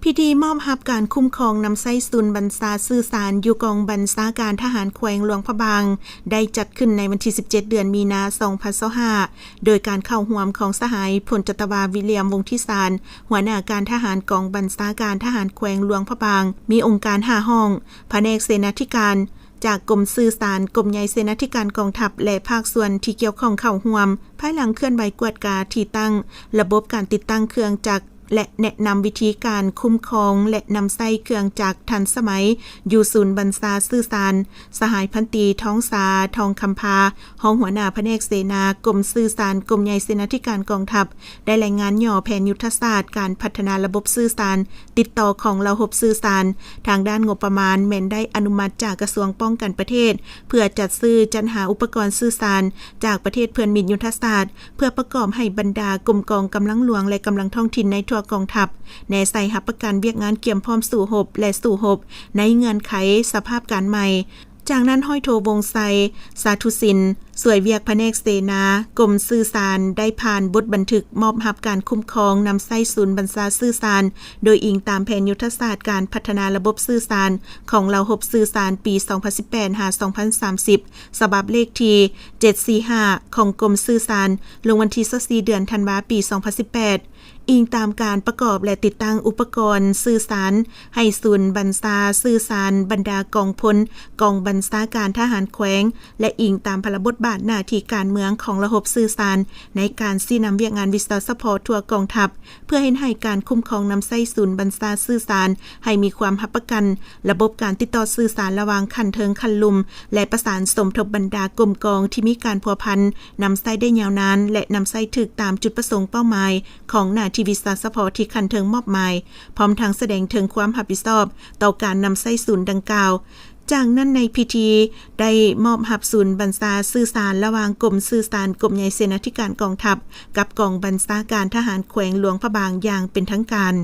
พิธีมอบรับการคุ้มครองนำไส้ศูนย์บัญชาสื่อสารอยู่กองบัญชาการทหารแขวงหลวงพระบางได้จัดขึ้นในวันที่17เดือนมีนาคม2025โดยการเข้าร่วมของสหายพลจัตวาวิเลียมวงศ์ทิสารหัวหน้าการทหารกองบัญชาการทหารแขวงหลวงพระบางมีองค์การ5ห้องแผนกเสนาธิการจากกรมสื่อสารกรมใหญ่เสนาธิการกองทัพและภาคส่วนที่เกี่ยวข้องเข้าร่วมภายหลังเคลื่อนไหวกวดกาที่ตั้งระบบการติดตั้งเครื่องจักรและแนะนำวิธีการคุ้มครองและนำไส้เครื่องจักรทันสมัยอยู่ศูนย์บัญชาสื่อสารสหายพันตรีท้องสาทองคำพาห้องหัวหน้าแผนกเสนากรมสื่อสารกรมใหญ่เสนาธิการกองทัพได้รายงานย่อแผนยุทธศาสตร์การพัฒนาระบบสื่อสารติดต่อของระบบสื่อสารทางด้านงบประมาณแม้นได้อนุมัติจากกระทรวงป้องกันประเทศเพื่อจัดซื้อจัดหาอุปกรณ์สื่อสารจากประเทศเพื่อนมิตรยุทธศาสตร์เพื่อประกอบให้บรรดากรมกองกำลังหลวงและกำลังท้องถิ่นในทั่วกองทัพแน่ใส่รับประกันเวียกงานเกี่ยมพร้อมสู่หบและสู่หบในเงื่อนไขสภาพการใหม่จากนั้นห้อยโทวงไซสาธุสินสวยเวียกแผนกเสนากรมสื่อสารได้ผ่านบทบันทึกมอบรับการคุ้มครองนำไส้ศูนย์บัญชาสื่อสารโดยอิงตามแผนยุทธศาสตร์การพัฒนาระบบสื่อสารของระบบสื่อสารปี 2018-2030 ฉบับเลขที่745ของกรมสื่อสารลงวันที่24เดือนธันวาคมปี 2018อิงตามการประกอบและติดตั้งอุปกรณ์สื่อสารให้ศูนย์บัญชาสื่อสารบรรดากองพลกองบัญชาการทหารแขวงและอิงตามพระบทบาทหน้าที่การเมืองของระบบสื่อสารในการชี้นำเวียกงานวิสาสพทั่วกองทัพเพื่อให้การคุ้มครองนำไส้ศูนย์บัญชาสื่อสารให้มีความรับประกันระบบการติดต่อสื่อสารระหว่างคันเทิงคันลุมและประสานสมทบบรรดากรมกองที่มีการพัวพันนำไส้ได้ยาวนานและนำไส้ถึกตามจุดประสงค์เป้าหมายของหน้าที่วิสาสพที่คันเทิงมอบหมายพร้อมทั้งแสดงถึงความรับผิดชอบต่อการนำไส้ศูนย์ดังกล่าวจากนั้นในพิธีได้มอบรับศูนย์บัญชาสื่อสารระหว่างกรมสื่อสารกรมใหญ่เสนาธิการกองทัพกับกองบัญชาการทหารแขวงหลวงพระบางอย่างเป็นทางการ